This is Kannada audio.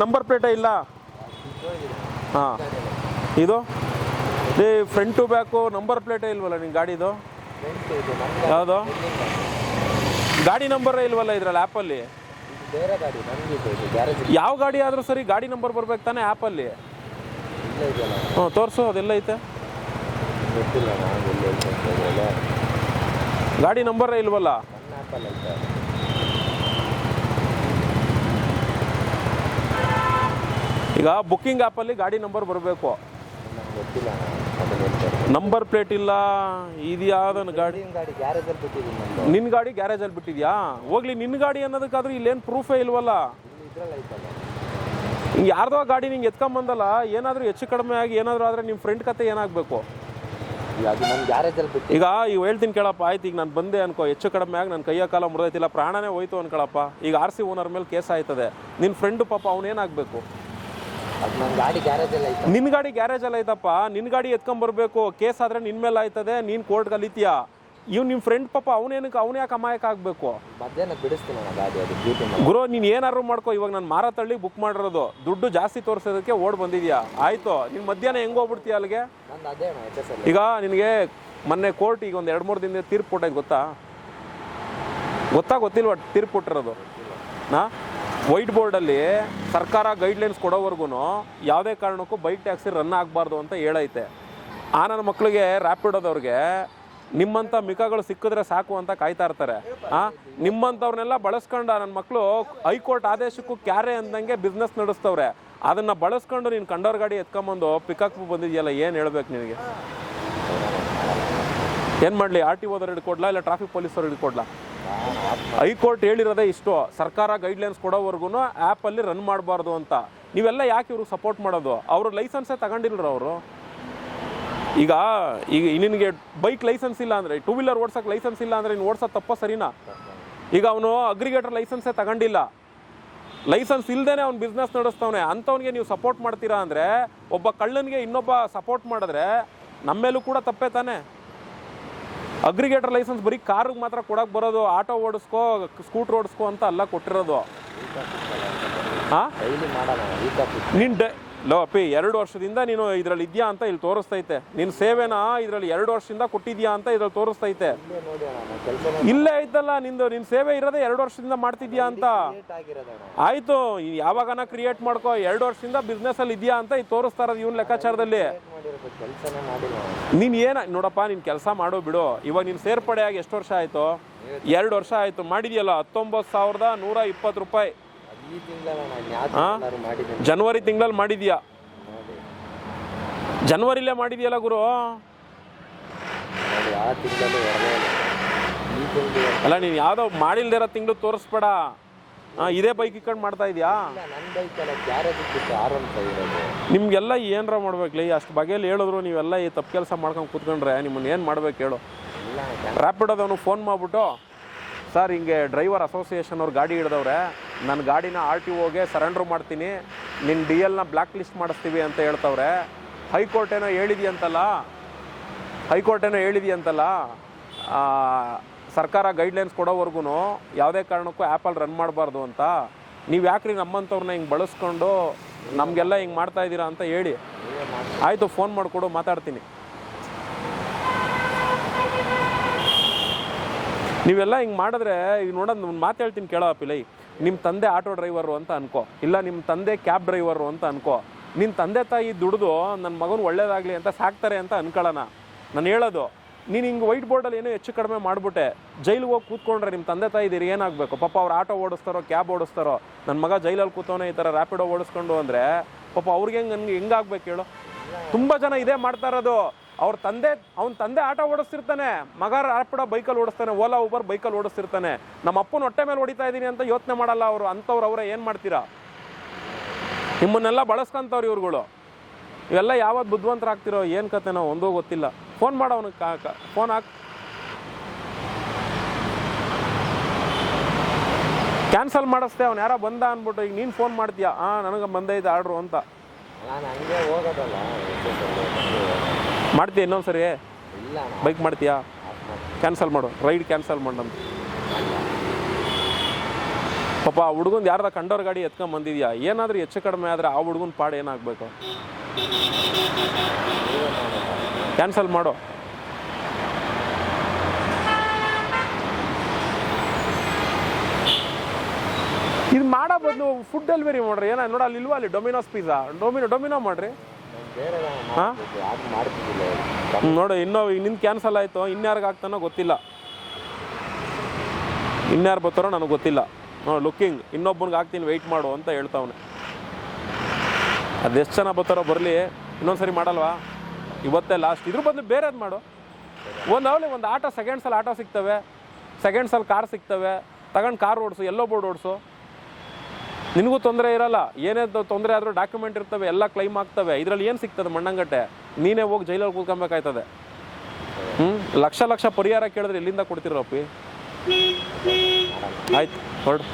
ನಂಬರ್ ಪ್ಲೇಟೇ ಇಲ್ಲ. ಹಾಂ, ಇದು ಫ್ರಂಟ್ ಟು ಬ್ಯಾಕು ನಂಬರ್ ಪ್ಲೇಟೇ ಇಲ್ವಲ್ಲ ನಿನ್ನ ಗಾಡಿದು? ಯಾವುದು ಗಾಡಿ ನಂಬರೇ ಇಲ್ವಲ್ಲ ಇದ್ರಲ್ಲಿ ಆ್ಯಪಲ್ಲಿ? ಯಾವ ಗಾಡಿ ಆದರೂ ಸರಿ ಗಾಡಿ ನಂಬರ್ ಬರ್ಬೇಕು ತಾನೇ ಆ್ಯಪಲ್ಲಿ? ಹ್ಞೂ, ತೋರಿಸು, ಅದೆಲ್ಲ ಐತೆ. ಗಾಡಿ ನಂಬರೇ ಇಲ್ವಲ್ಲ? ಈಗ ಬುಕ್ಕಿಂಗ್ ಆ್ಯಪಲ್ಲಿ ಗಾಡಿ ನಂಬರ್ ಬರಬೇಕು. ನಂಬರ್ ಪ್ಲೇಟ್ ಇಲ್ಲ. ಇದು ಯಾವ್ದನ್ನು ಗಾಡಿ? ನಿನ್ನ ಗಾಡಿ ಗ್ಯಾರೇಜಲ್ಲಿ ಬಿಟ್ಟಿದ್ಯಾ? ಹೋಗ್ಲಿ, ನಿನ್ನ ಗಾಡಿ ಅನ್ನೋದಕ್ಕಾದ್ರೂ ಇಲ್ಲೇನು ಪ್ರೂಫೇ ಇಲ್ವಲ್ಲ. ಹಿಂಗೆ ಯಾರ್ದೋ ಗಾಡಿ ನಿಂಗೆ ಎತ್ಕೊಂಬಂದಲ್ಲ, ಏನಾದರೂ ಹೆಚ್ಚು ಕಡಿಮೆ ಆಗಿ ಏನಾದರೂ ಆದರೆ ನಿಮ್ಮ ಫ್ರೆಂಡ್ ಕತೆ ಏನಾಗಬೇಕು? ಈಗ ಹೇಳ್ತೀನಿ ಕೇಳಪ್ಪ, ಆಯ್ತು, ಈಗ ನಾನು ಬಂದೆ ಅನ್ಕೋ, ಹೆಚ್ಚು ಕಡಿಮೆ ಆಗಿ ನನ್ನ ಕೈಯ ಕಾಲ ಮುರಿದೈತಿಲ್ಲ, ಪ್ರಾಣನೇ ಹೋಯ್ತು ಅನ್ಕೊಳಪ್ಪ, ಈಗ RC ಓನರ್ ಮೇಲೆ ಕೇಸ್ ಆಯ್ತದೆ, ನಿನ್ನ ಫ್ರೆಂಡು ಪಾಪ ಅವನೇನಾಗಬೇಕು? ನಿನ್ನ ಗಾಡಿ ಗ್ಯಾರೇಜಲ್ಲಿ ಐತಪ್ಪ, ನಿನ್ನ ಗಾಡಿ ಎತ್ಕೊಂಬರ್ಬೇಕು, ಕೇಸ್ ಆದರೆ ನಿನ್ನ ಮೇಲೆ ಆಯ್ತದೆ, ನೀನು ಕೋರ್ಟ್ ಕಲಿತೀಯ. ನಿಮ್ಮ ಫ್ರೆಂಡ್ ಪಾಪ ಅವನೇ ಯಾಕೆ ಅಮಾಯಕ ಆಗಬೇಕು? ಗುರು, ನೀನು ಏನಾದ್ರು ಮಾಡ್ಕೋ, ಇವಾಗ ನಾನು ಮಾರತಳ್ಳಿ ಬುಕ್ ಮಾಡಿರೋದು, ದುಡ್ಡು ಜಾಸ್ತಿ ತೋರಿಸೋದಕ್ಕೆ ಓಡ್ ಬಂದಿದ್ಯಾ, ಆಯಿತು, ನೀನು ಮಧ್ಯಾಹ್ನ ಹೆಂಗೆ ಹೋಗ್ಬಿಡ್ತೀಯ ಅಲ್ಲಿಗೆ? ಈಗ ನಿನಗೆ ಮೊನ್ನೆ ಕೋರ್ಟ್ ಈಗ ಒಂದು 2-3 ದಿನದ ತೀರ್ಪು ಕೊಟ್ಟೈತೆ, ಗೊತ್ತಿಲ್ವ ತೀರ್ಪು ಕೊಟ್ಟಿರೋದು? ವೈಟ್ ಬೋರ್ಡಲ್ಲಿ ಸರ್ಕಾರ ಗೈಡ್ಲೈನ್ಸ್ ಕೊಡೋವರೆಗೂ ಯಾವುದೇ ಕಾರಣಕ್ಕೂ ಬೈಕ್ ಟ್ಯಾಕ್ಸಿ ರನ್ ಆಗಬಾರ್ದು ಅಂತ ಹೇಳೈತೆ. ನನ್ನ ಮಕ್ಕಳಿಗೆ ರ್ಯಾಪಿಡೋದವ್ರಿಗೆ ನಿಮ್ಮಂಥ ಮಿಕಗಳು ಸಿಕ್ಕಿದ್ರೆ ಸಾಕು ಅಂತ ಕಾಯ್ತಾ ಇರ್ತಾರೆ. ನಿಮ್ಮಂಥವ್ರನ್ನೆಲ್ಲ ಬಳಸ್ಕೊಂಡು ನನ್ನ ಮಕ್ಕಳು ಹೈಕೋರ್ಟ್ ಆದೇಶಕ್ಕೂ ಕ್ಯಾರೆ ಅಂದಂಗೆ ಬಿಸ್ನೆಸ್ ನಡೆಸ್ತವ್ರೆ. ಅದನ್ನು ಬಳಸ್ಕೊಂಡು ನೀನು ಕಂಡೋರ್ ಗಾಡಿ ಎತ್ಕೊಂಬಂದು ಪಿಕಪ್ ಬಂದಿದೆಯಲ್ಲ, ಏನು ಹೇಳ್ಬೇಕು ನಿನಗೆ? ಏನು ಮಾಡಲಿ? RTOದವ್ರು ಹಿಡ್ಕೊಡ್ಲಾ ಇಲ್ಲ ಟ್ರಾಫಿಕ್ ಪೊಲೀಸವ್ರು ಹಿಡ್ಕೊಡ್ಲಾ? ಹೈಕೋರ್ಟ್ ಹೇಳಿರೋದೇ ಇಷ್ಟು, ಸರ್ಕಾರ ಗೈಡ್ಲೈನ್ಸ್ ಕೊಡೋವರೆಗೂ ಆ್ಯಪಲ್ಲಿ ರನ್ ಮಾಡಬಾರ್ದು ಅಂತ. ನೀವೆಲ್ಲ ಯಾಕೆ ಇವ್ರಿಗೆ ಸಪೋರ್ಟ್ ಮಾಡೋದು? ಅವರು ಲೈಸೆನ್ಸೇ ತಗೊಂಡಿಲ್ರ ಅವರು. ಈಗ ನಿನಗೆ ಬೈಕ್ ಲೈಸೆನ್ಸ್ ಇಲ್ಲ ಅಂದರೆ, 2 ವೀಲರ್ ಓಡ್ಸೋಕ್ಕೆ ಲೈಸೆನ್ಸ್ ಇಲ್ಲ ಅಂದರೆ ನೀನು ಓಡ್ಸೋದು ತಪ್ಪ ಸರಿನಾ? ಈಗ ಅವನು ಅಗ್ರಿಗೇಟರ್ ಲೈಸೆನ್ಸೇ ತಗೊಂಡಿಲ್ಲ, ಲೈಸೆನ್ಸ್ ಇಲ್ಲದೇ ಅವ್ನು ಬಿಸ್ನೆಸ್ ನಡೆಸ್ತವನೆ, ಅಂಥವ್ನಿಗೆ ನೀವು ಸಪೋರ್ಟ್ ಮಾಡ್ತೀರಾ ಅಂದರೆ, ಒಬ್ಬ ಕಳ್ಳನಿಗೆ ಇನ್ನೊಬ್ಬ ಸಪೋರ್ಟ್ ಮಾಡಿದ್ರೆ ನಮ್ಮ ಮೇಲೂ ಕೂಡ ತಪ್ಪೇ ತಾನೆ? ಅಗ್ರಿಗೇಟರ್ ಲೈಸೆನ್ಸ್ ಬರೀ ಕಾರ್ಗೆ ಮಾತ್ರ ಕೊಡಕ್ಕೆ ಬರೋದು, ಆಟೋ ಓಡಿಸ್ಕೋ, ಸ್ಕೂಟ್ರ್ ಓಡಿಸ್ಕೋ ಅಂತ ಅಲ್ಲ ಕೊಟ್ಟಿರೋದು. ಹಾಂ, ನೀನು ಅಪ್ಪಿ 2 ವರ್ಷದಿಂದ ನೀನು ಇದರಲ್ಲಿ ಇದೆಯಾ ಅಂತ ಇಲ್ಲಿ ತೋರಿಸ್ತೈತೆ. ನಿನ್ನ ಸೇವೆನ ಇದರಲ್ಲಿ 2 ವರ್ಷದಿಂದ ಕೊಟ್ಟಿದ್ಯಾ ಅಂತ ಇದ್ರಲ್ಲಿ ತೋರಿಸ್ತೈತೆ. ಇಲ್ಲೇ ಐತಲ್ಲ ನಿನ್ನ ಸೇವೆ ಇರೋದೇ 2 ವರ್ಷದಿಂದ ಮಾಡ್ತಿದ್ಯಾ ಅಂತ. ಆಯಿತು, ಯಾವಾಗನ ಕ್ರಿಯೇಟ್ ಮಾಡ್ಕೋ, 2 ವರ್ಷದಿಂದ ಬಿಸ್ನೆಸ್ಸಲ್ಲಿ ಇದೆಯಾ ಅಂತ ಇದು ತೋರಿಸ್ತಾ ಇರೋದು ಇವನ್ ಲೆಕ್ಕಾಚಾರದಲ್ಲಿ. ನೀನು ನೋಡಪ್ಪ, ನೀನು ಕೆಲಸ ಮಾಡೋ ಬಿಡು. ಇವಾಗ ನೀನು ಸೇರ್ಪಡೆ ಆಗಿ ಎಷ್ಟು ವರ್ಷ ಆಯಿತು? 2 ವರ್ಷ ಆಯಿತು. ಮಾಡಿದೆಯಲ್ಲ 19,120 ರೂಪಾಯಿ. ಜನವರಿ ತಿಂಗಳಲ್ಲಿ ಮಾಡಿದ್ಯಾ? ಜನವರಿಲೇ ಮಾಡಿದ್ಯಲ್ಲ ಗುರು. ಅಲ್ಲ, ನೀನು ಯಾವುದೋ ಮಾಡಿಲ್ದಿರೋ ತಿಂಗಳು ತೋರಿಸ್ಬೇಡ. ಇದೇ ಬೈಕ್ ಇಟ್ಕೊಂಡು ಮಾಡ್ತಾ ಇದೆಯಾ? ನಿಮ್ಗೆಲ್ಲ ಏನರ ಮಾಡ್ಬೇಕಲ್ಲ, ಅಷ್ಟು ಬಗೆಯಲ್ಲಿ ಹೇಳಿದ್ರು ನೀವೆಲ್ಲ ಈ ತಪ್ಪು ಕೆಲಸ ಮಾಡ್ಕೊಂಡು ಕೂತ್ಕೊಂಡ್ರೆ ನಿಮ್ಮನ್ನು ಏನು ಮಾಡ್ಬೇಕು ಹೇಳು? ರ್ಯಾಪಿಡೋದವನು ಫೋನ್ ಮಾಡಿಬಿಟ್ಟು, ಸರ್ ಹಿಂಗೆ ಡ್ರೈವರ್ ಅಸೋಸಿಯೇಷನ್ ಅವ್ರು ಗಾಡಿ ಹಿಡ್ದವ್ರೆ, ನನ್ನ ಗಾಡಿನ RTOಗೆ ಸರೆಂಡ್ರ್ ಮಾಡ್ತೀನಿ, ನಿನ್ನ DLನ ಬ್ಲ್ಯಾಕ್ ಲಿಸ್ಟ್ ಮಾಡಿಸ್ತೀವಿ ಅಂತ ಹೇಳ್ತವ್ರೆ. ಹೈಕೋರ್ಟ್ ಏನೋ ಹೇಳಿದೆಯಂತಲ್ಲ, ಸರ್ಕಾರ ಗೈಡ್ಲೈನ್ಸ್ ಕೊಡೋವರೆಗೂ ಯಾವುದೇ ಕಾರಣಕ್ಕೂ ಆ್ಯಪಲ್ಲಿ ರನ್ ಮಾಡಬಾರ್ದು ಅಂತ. ನೀವು ಯಾಕ್ರಿ ನಮ್ಮಂಥವ್ರನ್ನ ಹಿಂಗೆ ಬಳಸ್ಕೊಂಡು ನಮಗೆಲ್ಲ ಹಿಂಗೆ ಮಾಡ್ತಾ ಇದ್ದೀರಾ ಅಂತ ಹೇಳಿ. ಆಯಿತು, ಫೋನ್ ಮಾಡಿಕೊಡು, ಮಾತಾಡ್ತೀನಿ. ನೀವೆಲ್ಲ ಹಿಂಗೆ ಮಾಡಿದ್ರೆ, ಈಗ ನೋಡೋದು ಮಾತು ಹೇಳ್ತೀನಿ ಕೇಳೋ ಪಿಲೈ. ನಿಮ್ಮ ತಂದೆ ಆಟೋ ಡ್ರೈವರು ಅಂತ ಅನ್ಕೋ, ಇಲ್ಲ ನಿಮ್ಮ ತಂದೆ ಕ್ಯಾಬ್ ಡ್ರೈವರು ಅಂತ ಅನ್ಕೋ. ನಿನ್ನ ತಂದೆ ತಾಯಿ ದುಡಿದು ನನ್ನ ಮಗನ ಒಳ್ಳೇದಾಗಲಿ ಅಂತ ಸಾಕ್ತಾರೆ ಅಂತ ಅನ್ಕೊಳ್ಳೋಣ. ನಾನು ಹೇಳೋದು, ನೀನು ಹಿಂಗೆ ವೈಟ್ ಬೋರ್ಡಲ್ಲಿ ಏನೋ ಹೆಚ್ಚು ಕಡಿಮೆ ಮಾಡಿಬಿಟ್ಟೆ ಜೈಲಿಗೆ ಹೋಗಿ ಕೂತ್ಕೊಂಡ್ರೆ ನಿಮ್ಮ ತಂದೆ ತಾಯಿ ಇದೀರಿ ಏನಾಗಬೇಕು? ಪಾಪ ಅವ್ರು ಆಟೋ ಓಡಿಸ್ತಾರೋ, ಕ್ಯಾಬ್ ಓಡಿಸ್ತಾರೋ, ನನ್ನ ಮಗ ಜೈಲಲ್ಲಿ ಕೂತವನೇ ಈ ಥರ ರ್ಯಾಪಿಡೋ ಓಡಿಸ್ಕೊಂಡು ಅಂದರೆ ಪಾಪ ಅವ್ರಿಗೆ ಹೆಂಗಾಗ್ಬೇಕು ಹೇಳು? ತುಂಬ ಜನ ಇದೇ ಮಾಡ್ತಾ ಇರೋದು. ಅವ್ನ ತಂದೆ ಆಟೋ ಓಡಿಸ್ತಿರ್ತಾನೆ, ಮಗ ರ್ಯಾಪಿಡೋ ಬೈಕಲ್ಲಿ ಓಡಿಸ್ತಾನೆ, ಓಲಾ ಊಬರ್ ಬೈಕಲ್ಲಿ ಓಡಿಸ್ತಿರ್ತಾನೆ. ನಮ್ಮ ಅಪ್ಪನ ಹೊಟ್ಟೆ ಮೇಲೆ ಹೊಡಿತಾ ಇದ್ದೀನಿ ಅಂತ ಯೋಚನೆ ಮಾಡಲ್ಲ ಅವರು. ಅಂಥವ್ರು ಅವರೇ ಏನು ಮಾಡ್ತೀರಾ? ನಿಮ್ಮನ್ನೆಲ್ಲ ಬಳಸ್ಕೊಂತವ್ರು ಇವ್ರುಗಳು. ಇವೆಲ್ಲ ಯಾವತ್ತು ಬುದ್ಧಿವಂತರಾಗ್ತಿರೋ ಏನು ಕತೆನೋ ಒಂದೂ ಗೊತ್ತಿಲ್ಲ. ಫೋನ್ ಮಾಡೋ ಅವನಿಗೆ, ಫೋನ್ ಹಾಕಿ ಕ್ಯಾನ್ಸಲ್ ಮಾಡಿಸ್ದೆ. ಅವ್ನು ಯಾರೋ ಬಂದ ಅಂದ್ಬಿಟ್ಟು ಈಗ ನೀನು ಫೋನ್ ಮಾಡ್ತೀಯಾ, ನನಗೆ ಬಂದೈತೆ ಆರ್ಡ್ರು ಅಂತ ಮಾಡ್ತೀಯ. ಇನ್ನೊಂದು ಸರಿ ಬೈಕ್ ಮಾಡ್ತೀಯಾ? ಕ್ಯಾನ್ಸಲ್ ಮಾಡು, ರೈಡ್ ಕ್ಯಾನ್ಸಲ್ ಮಾಡು. ಪಾಪ ಆ ಹುಡುಗಂದು ಯಾರ್ದ ಕಂಡೋರ್ ಗಾಡಿ ಎತ್ಕೊಂಡ್ ಬಂದಿದ್ಯಾ, ಏನಾದರೂ ಹೆಚ್ಚು ಕಡಿಮೆ ಆದರೆ ಆ ಹುಡುಗನ ಪಾಡು ಏನಾಗಬೇಕು? ಕ್ಯಾನ್ಸಲ್ ಮಾಡು. ಇದು ಮಾಡೋ ಬದಲು ಫುಡ್ ಡೆಲಿವರಿ ಮಾಡ್ರಿ. ಏನ ನೋಡ ಅಲ್ಲಿ ಇಲ್ವಾ, ಅಲ್ಲಿ ಡೊಮಿನೋಸ್ ಪಿಜ್ಜಾ, ಡೊಮಿನೋ ಮಾಡ್ರಿ. ಹಾಂ ನೋಡು, ಇನ್ನೂ ನಿಂದು ಕ್ಯಾನ್ಸಲ್ ಆಯಿತು, ಇನ್ಯಾರಿಗೆ ಆಗ್ತಾನೋ ಗೊತ್ತಿಲ್ಲ, ಇನ್ಯಾರು ಬರ್ತಾರೋ ನನಗೆ ಗೊತ್ತಿಲ್ಲ. ಲುಕ್ಕಿಂಗ್ ಇನ್ನೊಬ್ಬನಿಗೆ ಆಗ್ತೀನಿ ವೆಯ್ಟ್ ಮಾಡು ಅಂತ ಹೇಳ್ತಾವನೆ. ಅದೆಷ್ಟು ಜನ ಬರ್ತಾರೋ ಬರಲಿ, ಇನ್ನೊಂದ್ಸರಿ ಮಾಡಲ್ವಾ? ಇವತ್ತೇ ಲಾಸ್ಟ್. ಇದ್ರ ಬದಲು ಬೇರೆದು ಮಾಡು. ಒಂದು ಆಟೋ ಸೆಕೆಂಡ್ಸಲ್ಲಿ ಆಟೋ ಸಿಗ್ತವೆ, ಸೆಕೆಂಡ್ಸಲ್ಲಿ ಕಾರ್ ಸಿಗ್ತವೆ, ತಗೊಂಡು ಕಾರ್ ಓಡಿಸು, ಎಲ್ಲೋ ಬೋರ್ಡ್ ಓಡಿಸು, ನಿನಗೂ ತೊಂದರೆ ಇರಲ್ಲ. ಏನೇ ತೊಂದರೆ ಆದರೂ ಡಾಕ್ಯುಮೆಂಟ್ ಇರ್ತವೆ, ಎಲ್ಲ ಕ್ಲೈಮ್ ಆಗ್ತವೆ. ಇದರಲ್ಲಿ ಏನು ಸಿಗ್ತದೆ ಮಣ್ಣಂಗಟ್ಟೆ? ನೀನೇ ಹೋಗಿ ಜೈಲಲ್ಲಿ ಕೂತ್ಕೊಬೇಕಾಯ್ತದೆ. ಲಕ್ಷ ಲಕ್ಷ ಪರಿಹಾರ ಕೇಳಿದ್ರೆ ಎಲ್ಲಿಂದ ಕೊಡ್ತಿರಪ್ಪಿ? ಆಯ್ತು ಹೊರಡು.